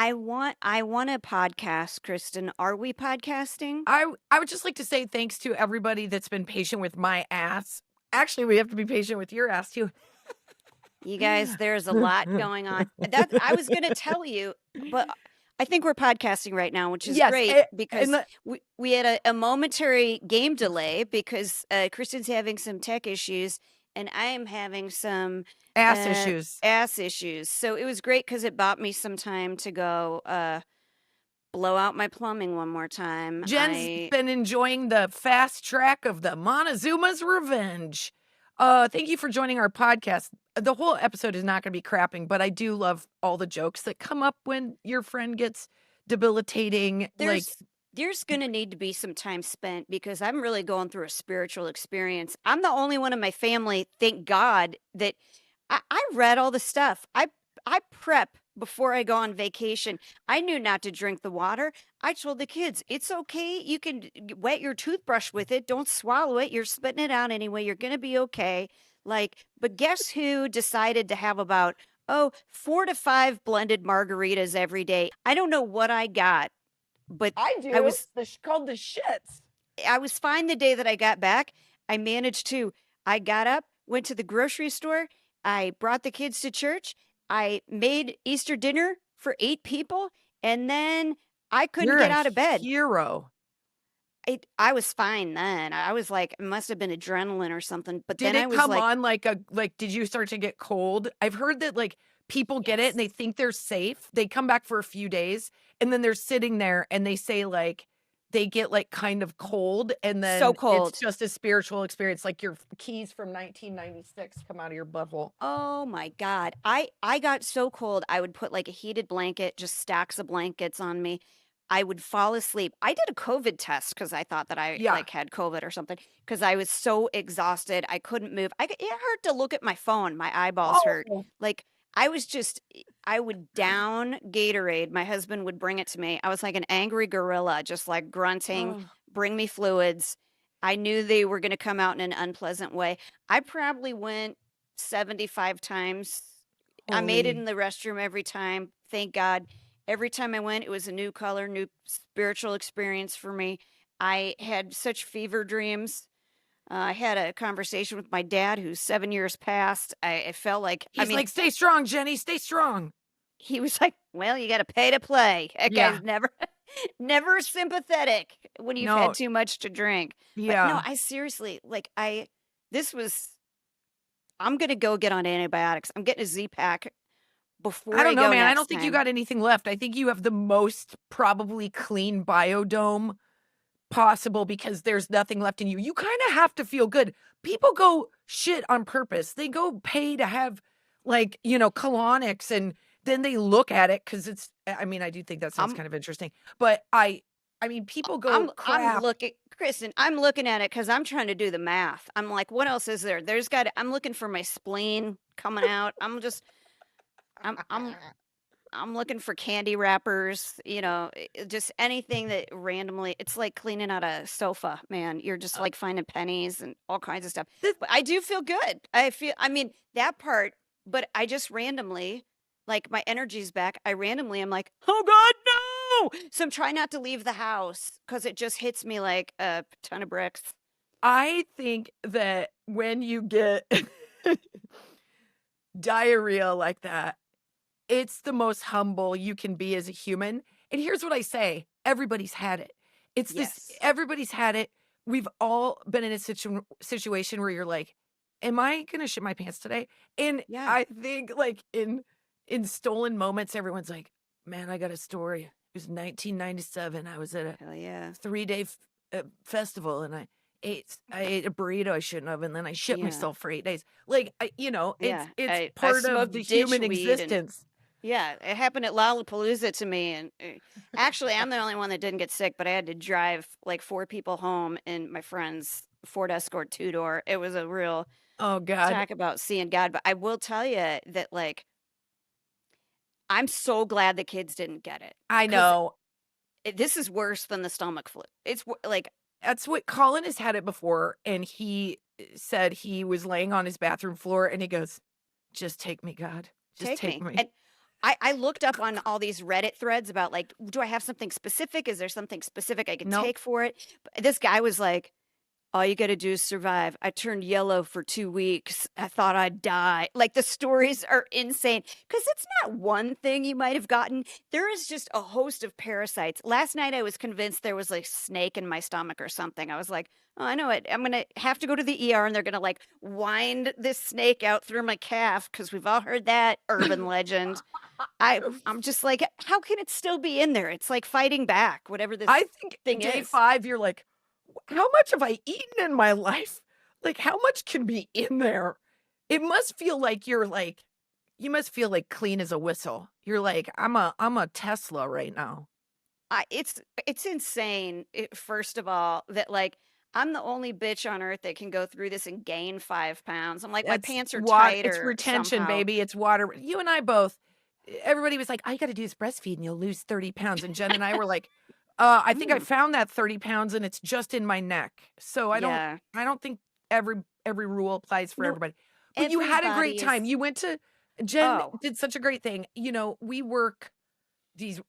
I want a podcast, Kristen. Are we podcasting? I would just like to say thanks to everybody that's been patient with my ass. Actually, we have to be patient with your ass too. You guys, there's a lot going on. That I was going to tell you, but I think we're podcasting right now, which is Yes, great and because we had a momentary game delay because Kristen's having some tech issues and I am having some ass issues. ass issues. So it was great because it bought me some time to go blow out my plumbing one more time. Jen's been enjoying the fast track of the Montezuma's revenge. Thank you for joining our podcast. The whole episode is not going to be crapping, but I do love all the jokes that come up when your friend gets debilitating. There's going to need to be some time spent because I'm really going through a spiritual experience. I'm the only one in my family, thank God, that I read all the stuff. I prep before I go on vacation. I knew not to drink the water. I told the kids, it's okay. You can wet your toothbrush with it. Don't swallow it. You're spitting it out anyway. You're going to be okay. But guess who decided to have about, 4 to 5 blended margaritas every day? I don't know what I got, but I do. Called the shits. I was fine the day that I got back. I managed to. I got up, went to the grocery store. I brought the kids to church. I made Easter dinner for 8 people, and then I couldn't get out of bed. Hero. I was fine then. I was like, it must have been adrenaline or something. But Did then I it was come like, on did you start to get cold? I've heard that people get it and they think they're safe. They come back for a few days and then they're sitting there and they say they get kind of cold and then so cold. It's just a spiritual experience, like your keys from 1996 come out of your butthole. Oh my God. I got so cold. I would put a heated blanket, just stacks of blankets on me. I would fall asleep. I did a COVID test because I thought that I had COVID or something because I was so exhausted. I couldn't move. It hurt to look at my phone. My eyeballs hurt. I would down Gatorade. My husband would bring it to me. I was like an angry gorilla, just grunting, bring me fluids. I knew they were going to come out in an unpleasant way. I probably went 75 times. I made it in the restroom every time. Thank God. Every time I went, it was a new color, new spiritual experience for me. I had such fever dreams. I had a conversation with my dad, who's 7 years past. I felt like he's like, "Stay strong, Jenny. Stay strong." He was like, "Well, you got to pay to play." That guy's never sympathetic when you've had too much to drink. Yeah. But no, I seriously I'm gonna go get on antibiotics. I'm getting a Z-Pack. I don't know, man. I don't think you got anything left. I think you have the most probably clean biodome possible because there's nothing left in you. You kind of have to feel good. People go shit on purpose. They go pay to have colonics and then they look at it because I do think that sounds kind of interesting. But people go crap. Kristen, I'm looking at it because I'm trying to do the math. I'm like, what else is there? I'm looking for my spleen coming out. I'm looking for candy wrappers, just anything that randomly, it's like cleaning out a sofa, man. You're just finding pennies and all kinds of stuff. But I do feel good. That part, but I just randomly, my energy's back. I'm like, oh God, no. So I'm trying not to leave the house because it just hits me like a ton of bricks. I think that when you get diarrhea like that, it's the most humble you can be as a human. And here's what I say. Everybody's had it. Everybody's had it. We've all been in a situation where you're like, am I going to shit my pants today? And I think in stolen moments, everyone's like, man, I got a story. It was 1997. I was at a 3-day festival and I ate a burrito I shouldn't have, and then I shit myself for 8 days. It's part of the human existence. Yeah, it happened at Lollapalooza to me. And actually, I'm the only one that didn't get sick, but I had to drive 4 people home in my friend's Ford Escort 2-door. It was a real talk about seeing God. But I will tell you that, I'm so glad the kids didn't get it. I know. This is worse than the stomach flu. It's that's what Colin has had it before. And he said he was laying on his bathroom floor and he goes, just take me, God. Just take me. And I looked up on all these Reddit threads about like, do I have something specific? Is there something specific I could Nope. take for it? But this guy was like, all you got to do is survive. I turned yellow for 2 weeks. I thought I'd die. Like the stories are insane because it's not one thing you might have gotten. There is just a host of parasites. Last night I was convinced there was like snake in my stomach or something. I was like, oh, I know it. I'm going to have to go to the ER and they're going to like wind this snake out through my calf because we've all heard that urban legend. I'm just like, how can it still be in there? It's like fighting back, whatever this I think thing day is. 5, you're like, how much have I eaten in my life? Like, how much can be in there? It must feel like you must feel like clean as a whistle. You're like, I'm a Tesla right now. It's insane. First of all, that like I'm the only bitch on earth that can go through this and gain 5 pounds. I'm like my That's pants are what it's tighter retention, somehow. baby. It's water. You and I both. Everybody was like, "All you got to do is breastfeed, and you'll lose 30 pounds." And Jen and I were like, I think I Mm, found that 30 pounds, and it's just in my neck. So yeah. I don't think every rule applies for No, everybody. But you had a great everybody is. time. You went to Jen Oh, did such a great thing. You know, we work these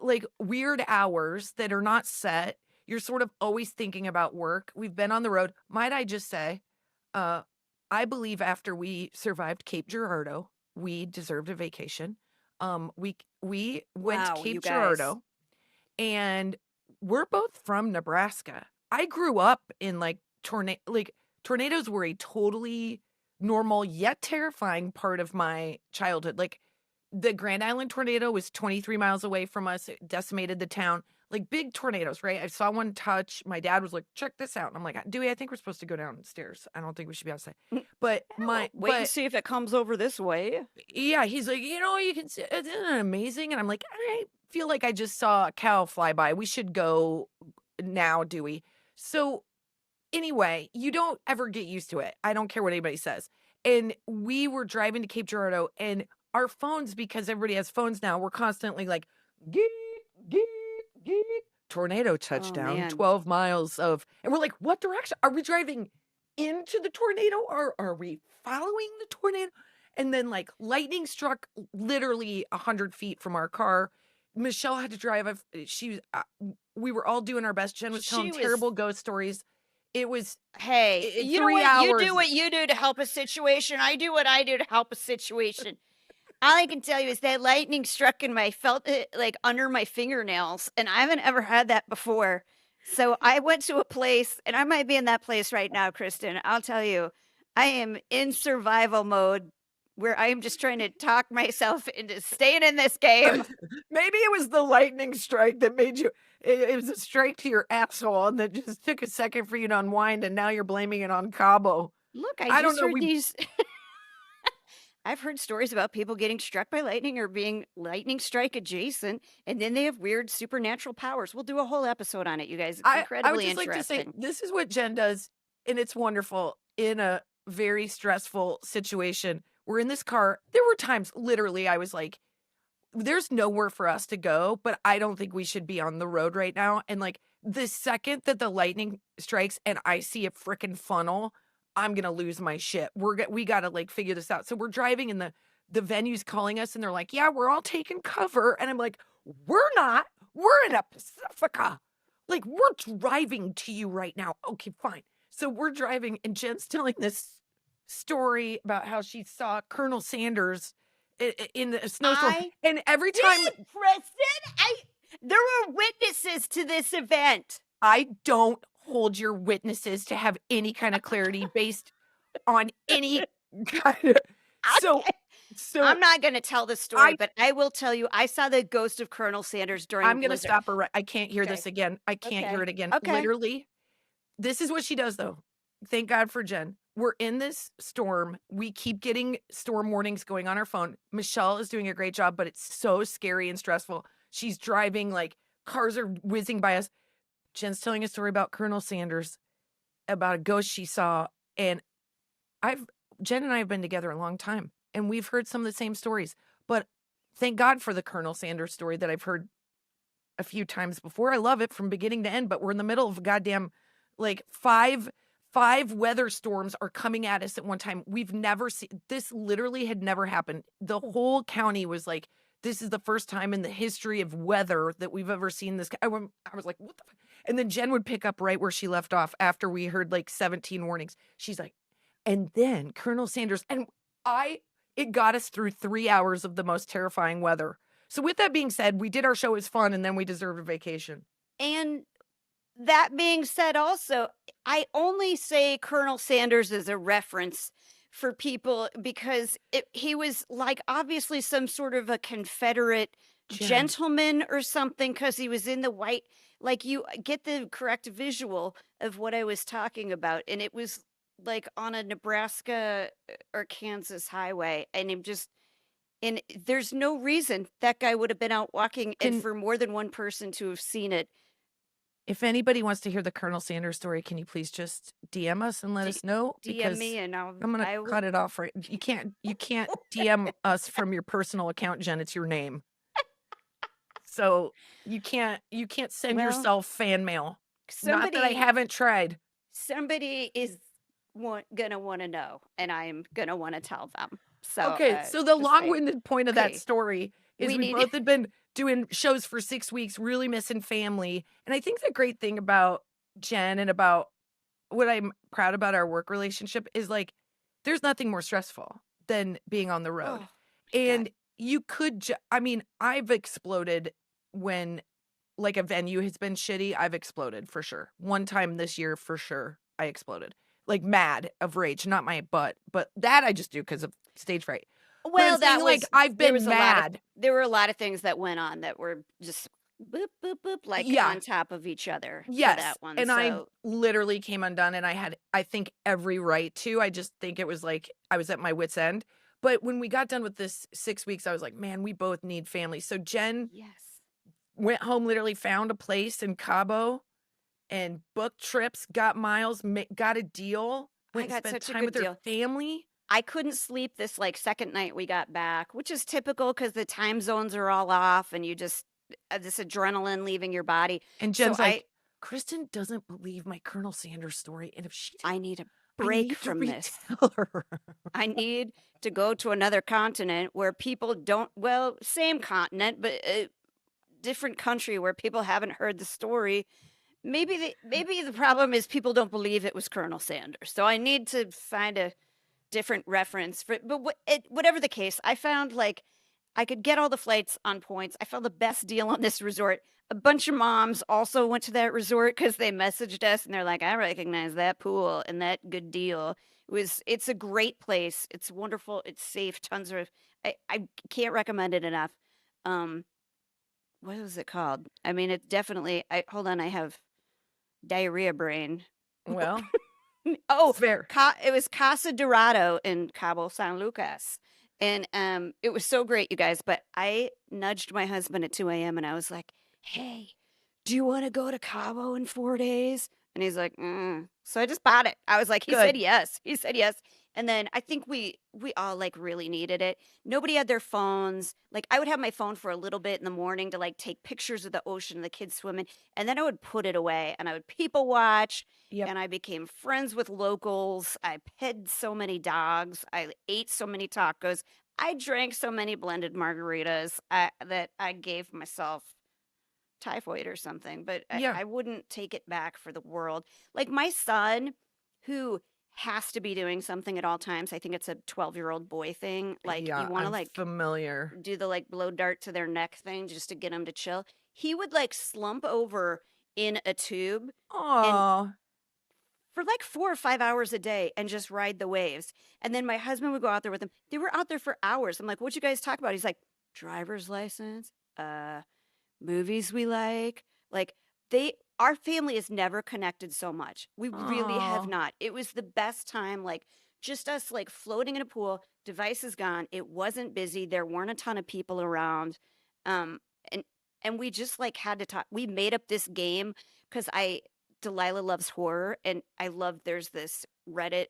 like weird hours that are not set. You're sort of always thinking about work. We've been on the road. Might I just say, uh, I believe after we survived Cape Girardeau, we deserved a vacation. We went to wow, you Cape guys. Girardeau, and we're both from Nebraska. I grew up in tornadoes were a totally normal yet terrifying part of my childhood. Like the Grand Island tornado was 23 miles away from us. It decimated the town. Like big tornadoes, right? I saw one touch. My dad was like, "Check this out." And I'm like, "Dewey, I think we're supposed to go downstairs. I don't think we should be outside." Mm, But well, wait and see if it comes over this way. yeah, he's like, you can see, isn't it amazing? And I'm like, I feel like I just saw a cow fly by. We should go now, Dewey. So anyway, you don't ever get used to it. I don't care what anybody says. And we were driving to Cape Girardeau, and our phones, because everybody has phones now, we're constantly like, geek, geek, geek, tornado Oh touchdown, man. 12 miles of, and we're like, what direction? Are we driving into the tornado or are we following the tornado? And then like lightning struck literally 100 feet from our car. Michelle had to drive. We were all doing our best. Jen was telling She was terrible ghost stories. It was Hey, you know 3 what? You do hours. what you do to help a situation. I do what I do to help a situation. All I can tell you is that lightning struck and I felt it like under my fingernails, and I haven't ever had that before. So I went to a place, and I might be in that place right now, Kristen. I'll tell you, I am in survival mode where I am just trying to talk myself into staying in this game. Maybe it was the lightning strike that made you it was a strike to your asshole and that just took a second for you to unwind, and now you're blaming it on Cabo. Look, I I don't just know, heard we these. I've heard stories about people getting struck by lightning or being lightning strike adjacent, and then they have weird supernatural powers. We'll do a whole episode on it, you guys. It's I would incredibly just like to say interesting. this is what Jen does, and it's wonderful in a very stressful situation. We're in this car. There were times literally I was like, there's nowhere for us to go, but I don't think we should be on the road right now. And like the second that the lightning strikes and I see a freaking funnel, I'm gonna lose my shit. We gotta like figure this out. So we're driving and the venue's calling us and they're like, yeah, we're all taking cover. And I'm like, we're not. We're in a Pacifica. Like we're driving to you right now. Okay, fine. So we're driving and Jen's telling this story about how she saw Colonel Sanders in the snowstorm. I And every time did, Kristen. There were witnesses to this event. I don't hold your witnesses to have any kind of clarity based on any kind of so Okay. I'm so not going to tell the story, I but I will tell you I saw the ghost of Colonel Sanders during a I'm gonna blizzard. stop her I can't hear Okay. this again. I can't hear Okay. it again. Okay. Literally, this is what she does though. Thank God for Jen. We're in this storm. We keep getting storm warnings going on our phone. Michelle is doing a great job, but it's so scary and stressful. She's driving, like cars are whizzing by us. Jen's telling a story about Colonel Sanders, about a ghost she saw. And I've Jen and I have been together a long time and we've heard some of the same stories. But thank God for the Colonel Sanders story that I've heard a few times before. I love it from beginning to end, but we're in the middle of a goddamn like 5 weather storms are coming at us at one time. We've never seen this. Literally had never happened. The whole county was like, this is the first time in the history of weather that we've ever seen this. I was like, what the fuck? And then Jen would pick up right where she left off after we heard like 17 warnings. She's like, and then Colonel Sanders, and it got us through 3 hours of the most terrifying weather. So with that being said, we did our show. It was fun, and then we deserved a vacation. And that being said, also, I only say Colonel Sanders as a reference for people because he was like obviously some sort of a Confederate Jen. gentleman or something because he was in the white. Like you get the correct visual of what I was talking about. And it was like on a Nebraska or Kansas highway. And there's no reason that guy would have been out walking and for more than one person to have seen it. If anybody wants to hear the Colonel Sanders story, can you please just DM us and let us know? DM me and I'm gonna cut it off right. You can't DM us from your personal account, Jen. It's your name. So you can't send yourself fan mail. Not that I haven't tried. Somebody is gonna want to know, and I'm gonna want to tell them. So okay, so the long-winded point of that story is we both had been doing shows for 6 weeks, really missing family. And I think the great thing about Jen and about what I'm proud about our work relationship is like, there's nothing more stressful than being on the road. And you could, I mean, I've exploded when like a venue has been shitty. I've exploded for sure. One time this year, for sure, I exploded. Like mad of rage, not my butt, but that I just do because of stage fright. Well, that was like I've been mad. There were a lot of things that went on that were just boop boop boop, like on top of each other. Yes, for that one. And I literally came undone, and I had, I think, every right to. I just think it was like I was at my wit's end. But when we got done with this 6 weeks, I was like, man, we both need family. So Jen went home, literally found a place in Cabo, and booked trips, got miles, got a deal. Went and spent time with her family. I couldn't sleep this like second night we got back, which is typical because the time zones are all off and you just this adrenaline leaving your body. And Jen's like, Kristin doesn't believe my Colonel Sanders story, and if she, I need a break from this. I need to go to another continent where people don't. Well, same continent, but different country where people haven't heard the story. Maybe the problem is people don't believe it was Colonel Sanders. So I need to find a different reference for, but whatever the case, I found like I could get all the flights on points. I found the best deal on this resort. A bunch of moms also went to that resort because they messaged us and they're like, I recognize that pool and that good deal. It's a great place. It's wonderful. It's safe. Tons of, I can't recommend it enough. What was it called? I mean, it definitely, hold on, I have diarrhea brain. Well, fair. It was Casa Dorado in Cabo San Lucas. And it was so great, you guys. But I nudged my husband at 2 a.m. and I was like, hey, do you want to go to Cabo in 4 days? And he's like, So I just bought it. I was like, he said yes. He said yes. And then I think we all like really needed it. Nobody had their phones. Like I would have my phone for a little bit in the morning to like take pictures of the ocean and the kids swimming. And then I would put it away and I would people watch. And I became friends with locals. I petted so many dogs. I ate so many tacos. I drank so many blended margaritas that I gave myself typhoid or something. But I wouldn't take it back for the world. Like my son, who has to be doing something at all times. I think it's a 12-year-old boy thing. Like you want to like familiar do the like blow dart to their neck thing just to get him to chill. He would like slump over in a tube for like 4 or 5 hours a day and just ride the waves. And then my husband would go out there with him. They were out there for hours. I'm like, what'd you guys talk about? He's like, driver's license, movies we like our family has never connected so much. We really have not. It was the best time, like just us like floating in a pool, devices gone. It wasn't busy. There weren't a ton of people around. And we just like had to talk. We made up this game because Delilah loves horror and I love there's this Reddit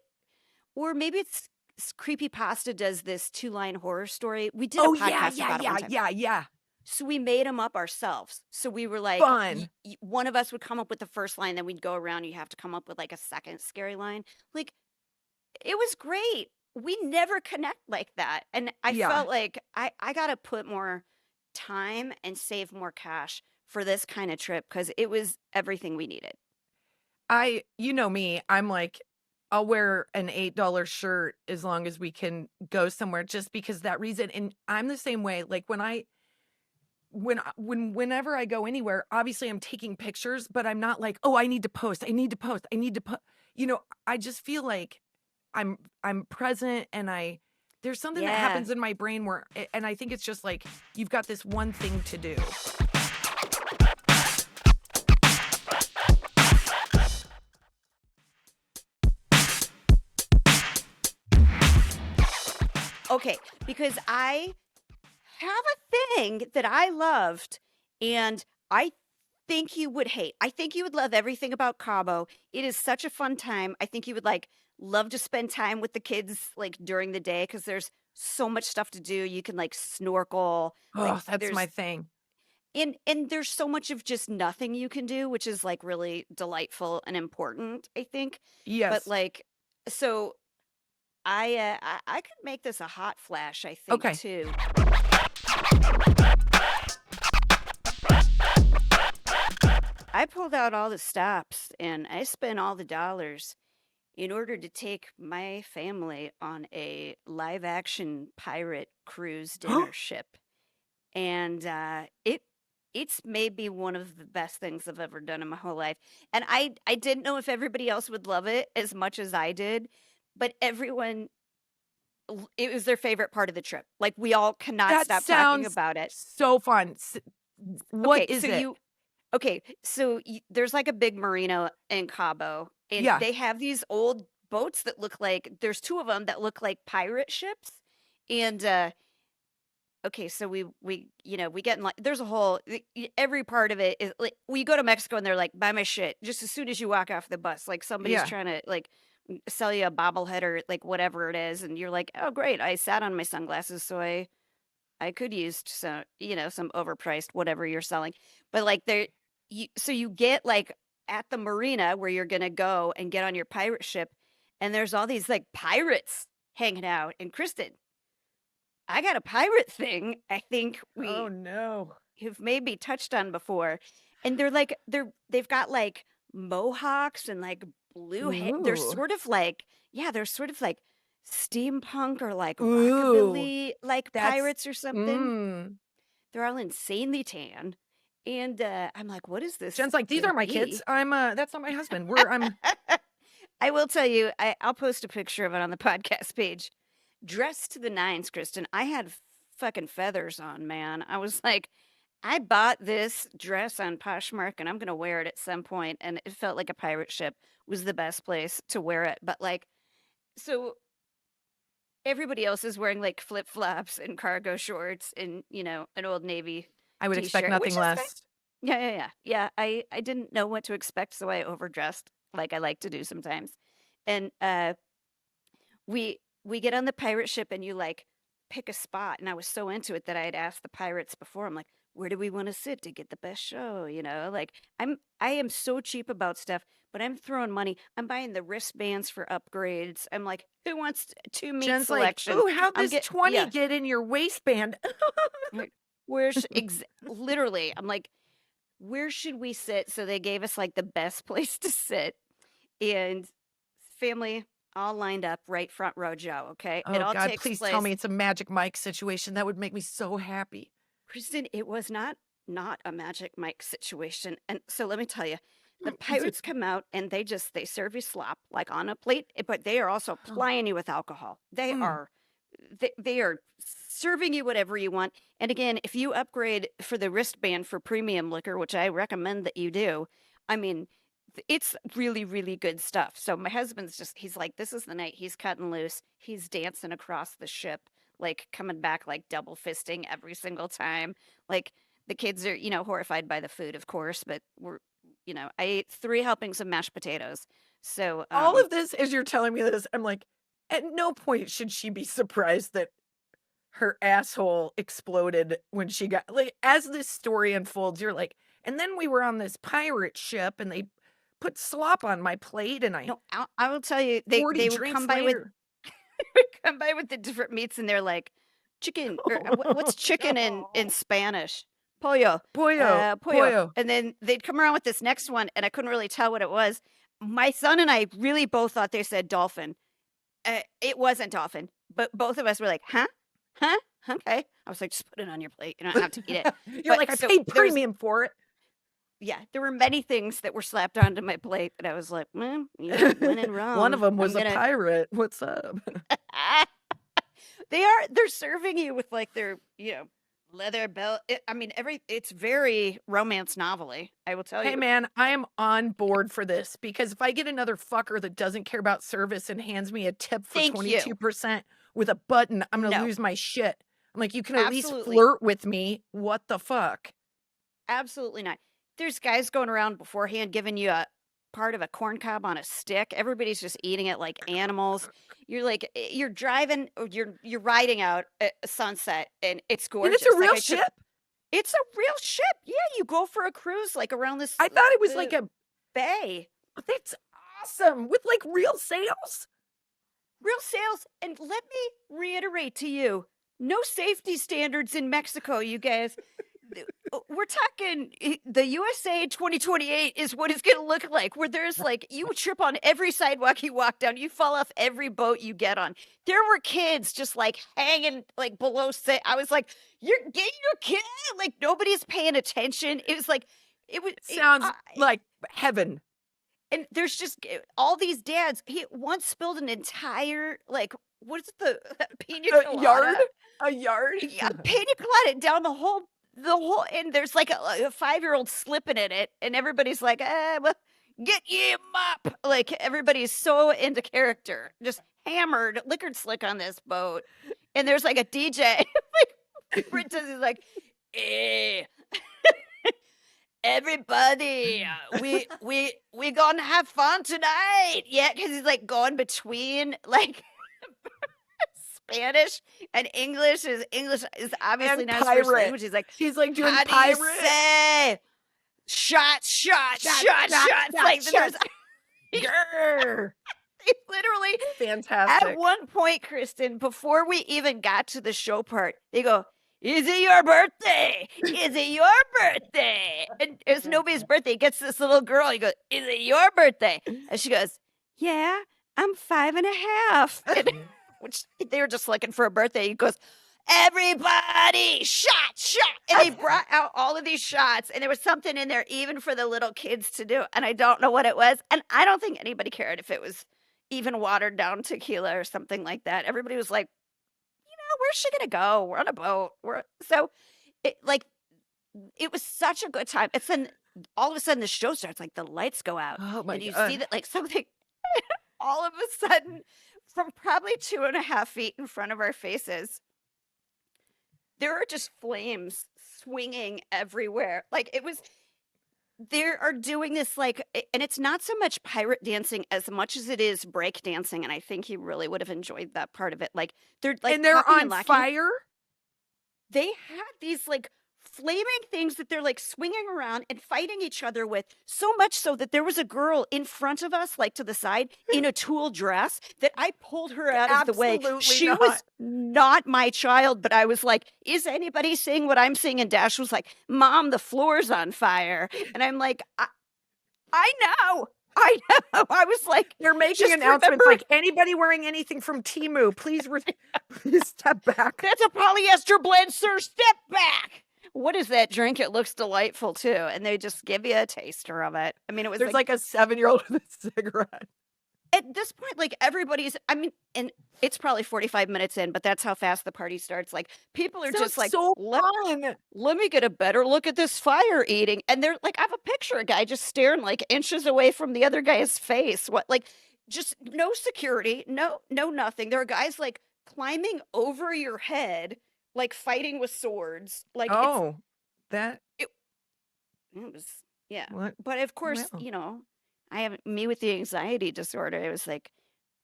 or maybe it's Creepypasta does this 2-line horror story. We did a podcast about it one time. Yeah. So we made them up ourselves. So we were like, Fun. one of us would come up with the first line, then we'd go around. You have to come up with like a second scary line. Like it was great. We never connect like that. And I Yeah. felt like I got to put more time and save more cash for this kind of trip because it was everything we needed. You know me, I'm like, I'll wear an $8 shirt as long as we can go somewhere just because that reason. And I'm the same way. Like whenever I go anywhere, obviously I'm taking pictures, but I'm not like, oh, I need to post. I need to post. I need to put, I just feel like I'm present and there's something that Yeah. happens in my brain and I think it's just like, you've got this one thing to do. Okay. Because I have a thing that I loved and I think you would hate. I think you would love everything about Cabo. It is such a fun time. I think you would like love to spend time with the kids like during the day because there's so much stuff to do. You can like snorkel, like Oh, that's my thing. and there's so much of just nothing you can do, which is like really delightful and important, I think. But Yes. like so I could make this a hot flash, I think, Okay. too. I pulled out all the stops and I spent all the dollars in order to take my family on a live action pirate cruise dinner ship. And it's maybe one of the best things I've ever done in my whole life. And I didn't know if everybody else would love it as much as I did, but everyone it was their favorite part of the trip. Like we all cannot That stop talking sounds about it. so fun. What Okay, is it? there's like a big marina in Cabo, and Yeah. they have these old boats that look like there's two of them that look like pirate ships. And okay, so we get in like there's a whole every part of it is like we go to Mexico and they're like buy my shit just as soon as you walk off the bus. Like somebody's Yeah. trying to like sell you a bobblehead or like whatever it is, and you're like, oh great, I sat on my sunglasses, so I could use some, some overpriced whatever you're selling. But like so you get like at the marina where you're gonna go and get on your pirate ship, and there's all these like pirates hanging out. And Kristen, I got a pirate thing. I think Oh we no. have maybe touched on before, and they've got like mohawks and like blue hair. They're Ooh. sort of like they're sort of like steampunk or like Ooh. rockabilly like That's pirates or something. mm. They're all insanely tan, and I'm like, what is this Jen's like, these gonna are my kids. be? That's not my husband. I'm I will tell you, I'll post a picture of it on the podcast page. Dressed to the nines, Kristen. I had fucking feathers on, man. I was like, I bought this dress on Poshmark and I'm going to wear it at some point, and it felt like a pirate ship was the best place to wear it. But like, so everybody else is wearing like flip flops and cargo shorts and, an old Navy I would t expect shirt, which nothing is fine. less. Yeah, yeah, yeah. Yeah, I didn't know what to expect, so I overdressed like I like to do sometimes. And we get on the pirate ship and you like pick a spot, and I was so into it that I had asked the pirates before. I'm like, where do we want to sit to get the best show? Like I am so cheap about stuff, but I'm throwing money. I'm buying the wristbands for upgrades. I'm like, who wants two meat Jen's like, selection? ooh, how'd I'm this get 20 yeah. get in your waistband? Where's literally? I'm like, where should we sit? So they gave us like the best place to sit, and family all lined up right front row Joe. Okay. It Oh all God, takes please tell place. me it's a Magic Mike situation. That would make me so happy. Kristen, it was not a Magic Mike situation. And so let me tell you, the Is it? pirates come out and they serve you slop like on a plate, but they are also Oh, plying you with alcohol. mm. They are serving you whatever you want. And again, if you upgrade for the wristband for premium liquor, which I recommend that you do, I mean, it's really, really good stuff. So my husband's he's like, this is the night he's cutting loose. He's dancing across the ship, like coming back, like double fisting every single time. Like the kids are, horrified by the food, of course, but I ate 3 helpings of mashed potatoes. So, All of this, as you're telling me this, I'm like, at no point should she be surprised that her asshole exploded when she got like, as this story unfolds, you're like, and then we were on this pirate ship and they put slop on my plate and No, I will tell you, 40 they would drinks come by with later. come by with the different meats, and they're like, "Chicken," or what's Oh, chicken in no. Spanish? Pollo, Pollo, pollo. pollo. And then they'd come around with this next one, and I couldn't really tell what it was. My son and I really both thought they said dolphin. It wasn't dolphin, but both of us were like, "Huh? Huh? Okay." I was like, "Just put it on your plate. You don't have to eat it." You're But like, "I so paid there was premium for it." yeah, there were many things that were slapped onto my plate that I was like, "Well, when in One of Rome, them I'm was a gonna." pirate. What's up? They're serving you with like their, leather belt. I mean, it's very romance novelly, I will tell Hey, you. man, I am on board for this because if I get another fucker that doesn't care about service and hands me a tip for Thank you. 22% with a button, I'm gonna No, lose my shit. I'm like, "You can at least absolutely, flirt with me. What the fuck?" absolutely not. There's guys going around beforehand giving you a part of a corn cob on a stick. Everybody's just eating it like animals. You're like, you're driving, or you're riding out at a sunset, and it's And it's a gorgeous. Like real I took, ship? it's a real ship. Yeah, you go for a cruise like around this I thought it was like a bay. that's awesome, with, like, real sails? Real sales, and let me reiterate to you, no safety standards in Mexico, you guys. We're talking the USA 2028 is what it's gonna look like, where there's like you trip on every sidewalk you walk down, you fall off every boat you get on. There were kids just like hanging like below. I was like, "You're getting your kid!" Like nobody's paying attention. It was like it was. Sounds like heaven. And there's just all these dads. He once spilled an entire, like, what is it, the pina A yard? colada? A yard? Yeah, pina colada down the whole, and there's like a 5-year-old slipping in it, and everybody's like, well, get you a mop. Like everybody's so into character, just hammered, liquored slick on this boat. And there's like a DJ, like Princess is like, eh. Everybody, we gonna have fun tonight, yeah, because he's like going between like Spanish and English. His English is obviously And not his first pirate. language. He's like, He's, like, doing "How do you pirate. say shot, shot, Shot, shot, shot, shots?" shot, Like shot. there's Grr. literally at Fantastic. one point, Kristen, before we even got to the show part, they go, "Is it your birthday? Is it your birthday?" And it's nobody's birthday. He gets this little girl. He goes, "Is it your birthday?" And she goes, "Yeah, I'm 5.5." And, which they were just looking for a birthday. He goes, "Everybody, shot, shot." And they brought out all of these shots, and there was something in there even for the little kids to do. And I don't know what it was. And I don't think anybody cared if it was even watered down tequila or something like that. Everybody was like, "Where's she gonna go? We're on a boat." So it was such a good time. It's then all of a sudden the show starts, like the lights go out, Oh my and you see god. that like something all of a sudden from probably 2.5 feet in front of our faces, there are just flames swinging everywhere. Like it was they are doing this and it's not so much pirate dancing as much as it is break dancing, and I think he really would have enjoyed that part of it. Like they're like And they're popping and on locking. fire? They had these like flaming things that they're like swinging around and fighting each other with, so much so that there was a girl in front of us, like to the side, in a tulle dress that I pulled her out of the way. Absolutely She not. was not my child, but I was like, "Is anybody seeing what I'm seeing?" And Dash was like, "Mom, the floor's on fire." And I'm like, I know. I know. I was like, They're making just announcements remember, like, "Anybody wearing anything from Temu, please please step back." "That's a polyester blend, sir. Step back." What is that drink? It looks delightful too. And they just give you a taster of it. I mean, it was There's like like a 7-year-old with a cigarette. at this point, like everybody's, I mean, and it's probably 45 minutes in, but that's how fast the party starts. Like people are Sounds just like, so let, fun. let me get a better look at this fire eating. And they're like, I have a picture of a guy just staring like inches away from the other guy's face. What, like, just no security, no, nothing. There are guys like climbing over your head, like fighting with swords. Like Oh, that it, it was, yeah. what? But of course, Well, I have me with the anxiety disorder. It was like,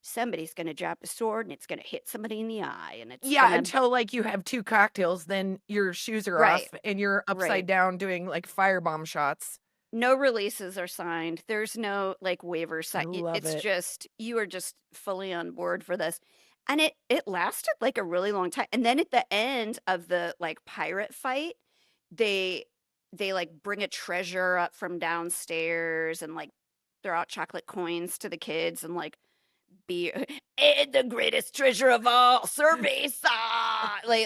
somebody's gonna drop a sword and it's gonna hit somebody in the eye and it's Yeah, gonna until, like, you have 2 cocktails, then your shoes are Right, off and you're upside right. down doing, like, firebomb shots. No releases are signed. There's no, like, waiver I si love it's it. just you are just fully on board for this, and it lasted, like, a really long time, and then at the end of the, like, pirate fight, they like, bring a treasure up from downstairs and, like, throw out chocolate coins to the kids and, like, be and the greatest treasure of all, cerveza!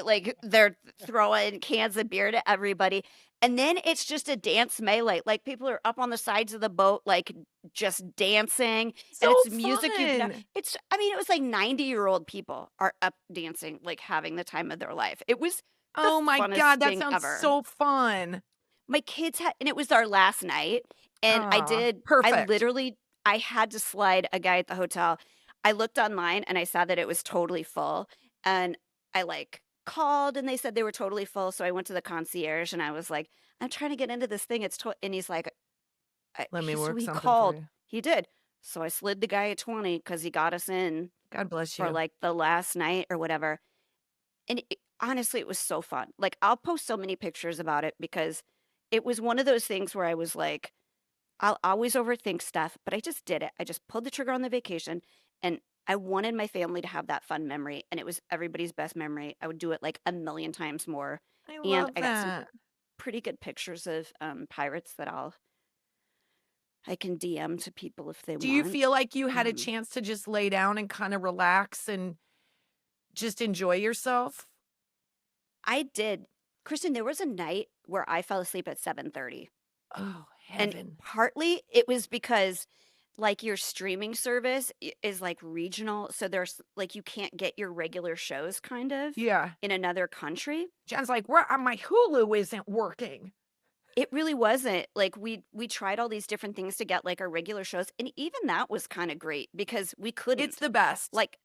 Like, they're throwing cans of beer to everybody, and then it's just a dance melee, like, people are up on the sides of the boat, like, just dancing, and So it's music you've know fun. it's I mean, it was like 90-year-old people are up dancing, like, having the time of their life. It was the Oh my funnest god, that thing sounds ever. so fun. My kids had and it was our last night, and Aw, I perfect. literally I had to slide a guy at the hotel. I looked online and I saw that it was totally full, and I, like, called and they said they were totally full, so I went to the concierge and I was like, "I'm trying to get into this thing, it's to" and he's like, Let me so work he something for called. you. He did. So I slid the guy a 20 because he got us in God bless for, you. like, the last night or whatever, and honestly, it was so fun. Like, I'll post so many pictures about it because it was one of those things where I was like, I'll always overthink stuff, but I just did it. I just pulled the trigger on the vacation, and I wanted my family to have that fun memory, and it was everybody's best memory. I would do it, like, a million times more, I and love I got some that. pretty good pictures of, pirates that I can DM to people if they Do you want. feel like you had a Um, chance to just lay down and kinda relax and just enjoy yourself? I did. Kristen, there was a night where I fell asleep at 7:30. Oh, And heaven. partly it was because, like, your streaming service is, like, regional, so there's like, you can't get your regular shows kind of Yeah. in another country. Jen's like, "Where my Hulu isn't working." It really wasn't. Like, we tried all these different things to get, like, our regular shows, and even that was kinda great because we It's couldn't. the best. Like,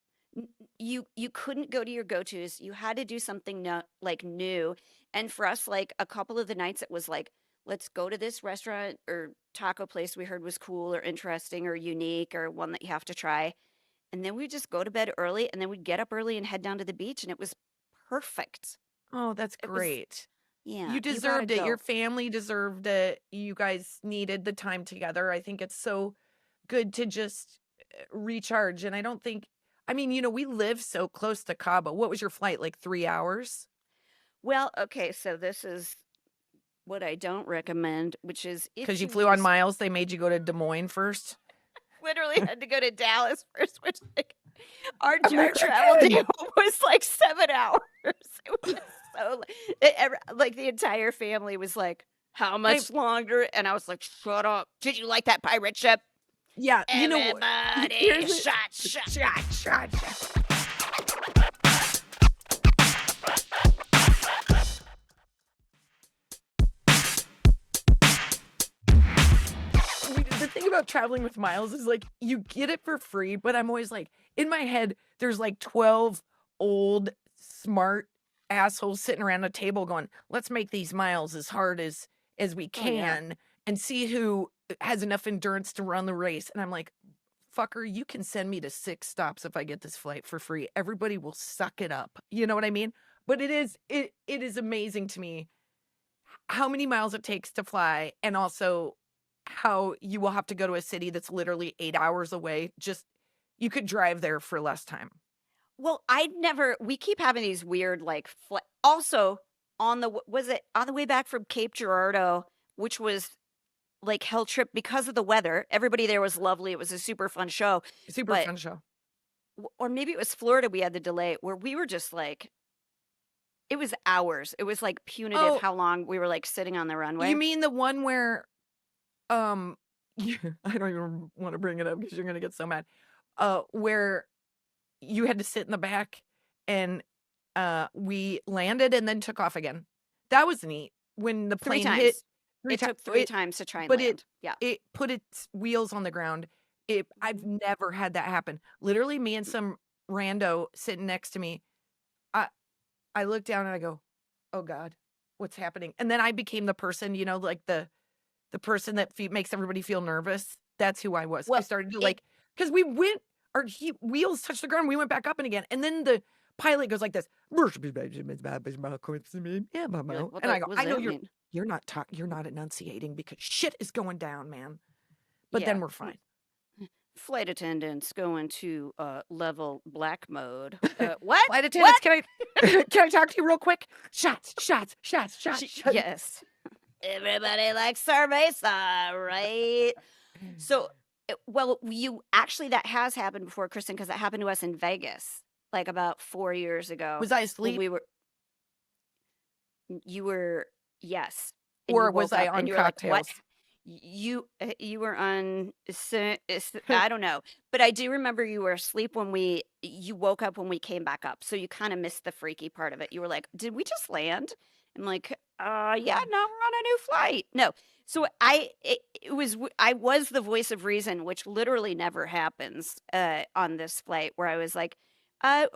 you couldn't go to your go-tos, you had to do something no like, new, and for us, like, a couple of the nights, it was like, "Let's go to this restaurant or taco place we heard was cool or interesting or unique or one that you have to try," and then we'd just go to bed early, and then we'd get up early and head down to the beach, and it was perfect. Oh, that's It was great. yeah, You you gotta deserved it. Your go. family deserved it. You guys needed the time together. I think it's so good to just recharge. And I don't think, I mean, we live so close to Cabo. What was your flight? Like 3 hours? Well, okay, so this is what I don't recommend, which is if Because you you flew on use miles, they made you go to Des Moines first. literally had to go to Dallas first, which, like, our travel American. deal was, like, 7 hours. It was so like, the entire family was like, "How I much longer?" And I was like, "Shut up. Did you like that pirate ship? Yeah, you know what? Everybody, Here's it. shot, shot." Shot, shot, shot. The thing about traveling with Miles is, like, you get it for free, but I'm always like, in my head, there's like 12 old, smart assholes sitting around a table going, "Let's make these miles as hard as we Oh, yeah. can and see who has enough endurance to run the race." And I'm like, "Fucker, you can send me to 6 stops if I get this flight for free. Everybody will suck it up." You know what I mean? But it is amazing to me how many miles it takes to fly, and also how you will have to go to a city that's literally 8 hours away. Just you could drive there for less time. Well, I'd never we keep having these weird, like, also, on the was it on the way back from Cape Girardeau, which was, like, hell trip because of the weather. Everybody there was lovely, it was a super fun show, Super but fun show. or maybe it was Florida we had the delay where we were just, like it was hours. It was, like, punitive Oh, how long we were, like, sitting on the you runway. mean the one where, um, I don't even wanna bring it up because you're gonna get so mad. Where you had to sit in the back and, we landed and then took off again. That was neat when the 3 plane hit times. 3 It times. took 3 times to try and But it land. Yeah. it put its wheels on the ground. I've Mhm. never had that happen. Literally, me and some rando sitting next to me, I I look down and I go, "Oh god, what's happening?" And then I became the person, like the person that makes everybody feel nervous. That's who I was. I Well, started to it like, because we went. wheels touched the ground. We went back up and again. And then the pilot goes like this. And I go, I know you're not enunciating because shit is going down, man. But then we're fine. Flight attendants going to level black mode. What? Flight attendants, can I talk to you real quick? Shots. Yes. Everybody likes cerveza, right? So, well, that has happened before, Kristen, because it happened to us in Vegas, like about 4 years ago. Was I asleep? You were, yes. Or was I on cocktails? Like, what? You were on, I don't know, but I do remember you were asleep when you woke up when we came back up. So you kind of missed the freaky part of it. You were like, did we just land? I'm like, yeah, no, we're on a new flight. No. So I was the voice of reason, which literally never happens on this flight, where I was like,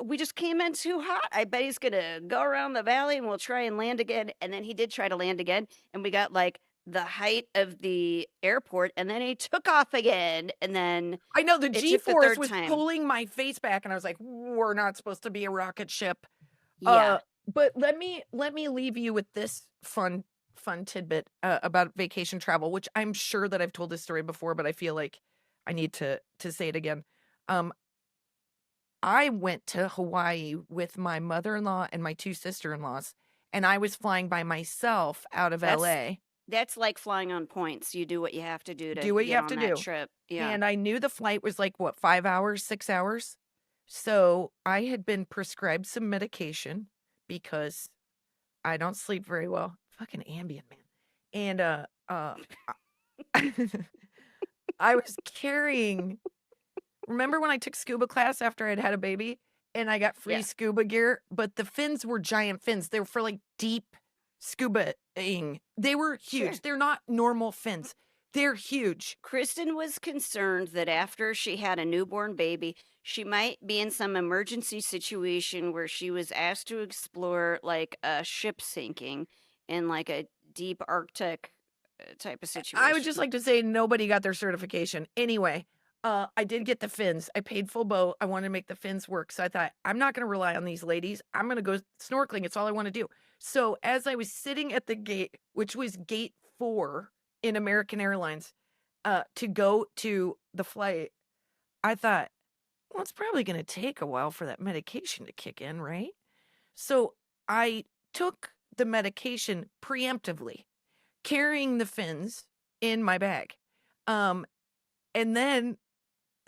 we just came in too hot. I bet he's going to go around the valley and we'll try and land again. And then he did try to land again. And we got like the height of the airport, and then he took off again, and then I know the G-force was pulling my face back, and I was like, we're not supposed to be a rocket ship. Yeah. But let me leave you with this fun tidbit about vacation travel, which I'm sure that I've told this story before, but I feel like I need to say it again. I went to Hawaii with my mother-in-law and my 2 sister-in-laws, and I was flying by myself out of LA. That's like flying on points. You do what you have to do to do what you have to do. Trip. Yeah. And I knew the flight was like, 5 hours, 6 hours? So I had been prescribed some medication because I don't sleep very well. Fucking Ambien, man. And I was carrying... Remember when I took scuba class after I'd had a baby? And I got free scuba gear? But the fins were giant fins. They were for like deep... scuba-ing. They were huge. Sure. They're not normal fins. They're huge. Kristen was concerned that after she had a newborn baby, she might be in some emergency situation where she was asked to explore like a ship sinking in like a deep Arctic type of situation. I would just like to say nobody got their certification. Anyway, I did get the fins. I paid full boat. I wanted to make the fins work. So I thought, I'm not going to rely on these ladies. I'm going to go snorkeling. It's all I want to do. So as I was sitting at the gate, which was gate 4 in American Airlines, to go to the flight, I thought, well, it's probably going to take a while for that medication to kick in, right? So I took the medication preemptively, carrying the fins in my bag. And then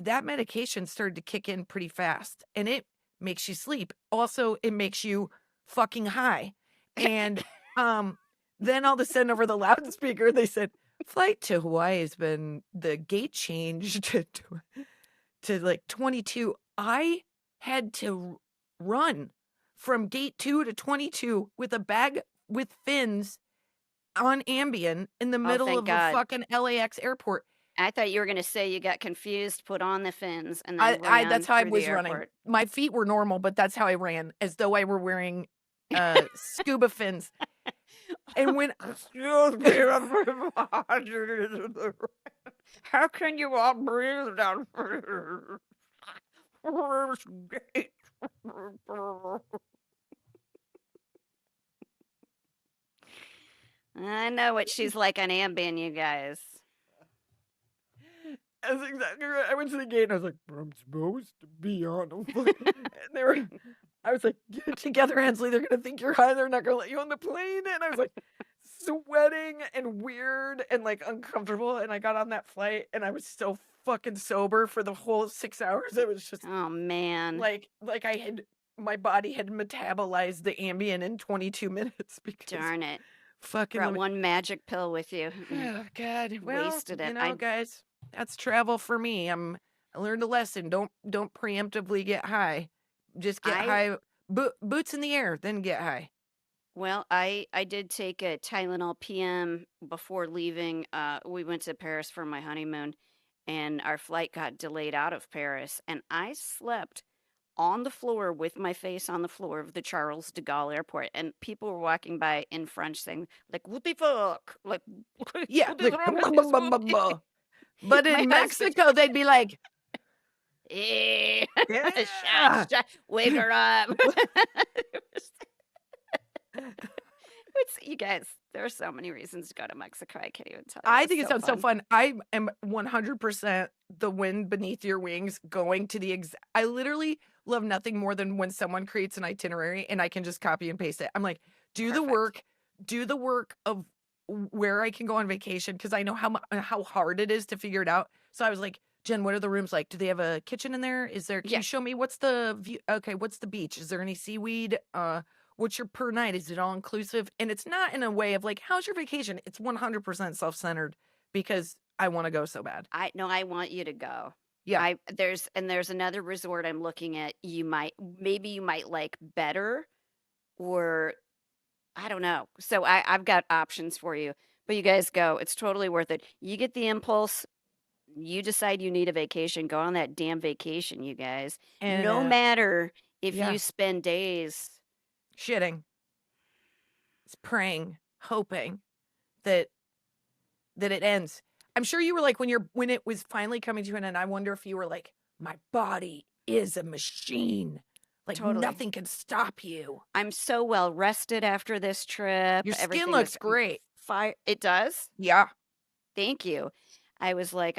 that medication started to kick in pretty fast, and it makes you sleep. Also, it makes you fucking high. And then all of a sudden over the loudspeaker, they said, flight to Hawaii has been, the gate changed to like 22. I had to run from gate 2 to 22 with a bag with fins on Ambien in the middle of a fucking LAX airport. I thought you were going to say you got confused, put on the fins, and then that's how I was running. My feet were normal, but that's how I ran, as though I were wearing scuba fins. And when excuse me, how can you all breathe down here? I know what she's like on Ambien, you guys. That's exactly right. I went to the gate and I was like, I'm supposed to be on a flight. And I was like, get it together, Hensley. They're going to think you're high. They're not going to let you on the plane. And I was like, sweating and weird and like uncomfortable. And I got on that flight and I was so fucking sober for the whole 6 hours. It was just, oh man, like my body had metabolized the Ambien in 22 minutes. Because darn it. Fucking brought one magic pill with you. Oh God. Well, wasted it. You know, guys, that's travel for me. I learned a lesson. Don't preemptively get high. Just get high. Boots in the air, then get high. Well, I did take a Tylenol PM before leaving. We went to Paris for my honeymoon, and our flight got delayed out of Paris, and I slept on the floor with my face on the floor of the Charles de Gaulle airport, and people were walking by in French saying, like, what the fuck? Like, yeah. Like, but in Mexico, they'd be like, Eh. Yeah. Wake her up. You guys, there are so many reasons to go to Mexico. I can't even tell you. I It's think it so sounds so fun. fun. I am 100% the wind beneath your wings going to the I literally love nothing more than when someone creates an itinerary and I can just copy and paste it. I'm like, Perfect. do the work of where I can go on vacation because I know how hard it is to figure it out. So I was like, Jen, what are the rooms like? Do they have a kitchen in there? Can Yeah. you show me what's the view? Okay, what's the beach? Is there any seaweed? What's your per night? Is it all inclusive? And it's not in a way of like, how's your vacation? It's 100% self-centered because I want to go so bad. I no, I want you to go. Yeah. There's another resort I'm looking at. Maybe you might like better, or I don't know. So I've got options for you. But you guys go. It's totally worth it. You get the impulse, you decide you need a vacation, go on that damn vacation, you guys. And No matter if yeah, you spend days. shitting. It's praying, hoping that it ends. I'm sure you were like when it was finally coming to an end, I wonder if you were like, my body is a machine. Like Totally. nothing can stop you. I'm so well rested after this trip. Your skin Everything was looks great. fire. It does? Yeah. Thank you. I was like,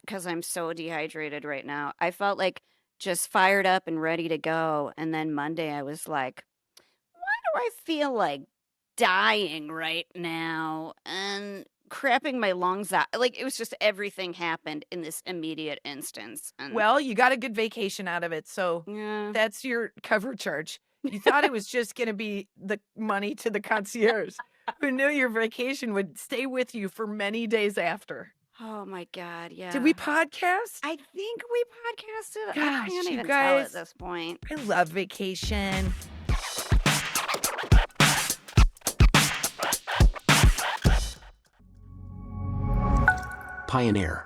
because I'm so dehydrated right now. I felt like just fired up and ready to go. And then Monday, I was like, why do I feel like dying right now and crapping my lungs out? Like, it was just everything happened in this immediate instance. And Well, you got a good vacation out of it. So yeah, that's your cover charge. You thought it was just going to be the money to the concierge who knew your vacation would stay with you for many days after. oh my God, Did we yeah. podcast? I think we podcasted. I Gosh, can't you even tell at guys, this point. I love vacation. Pioneer.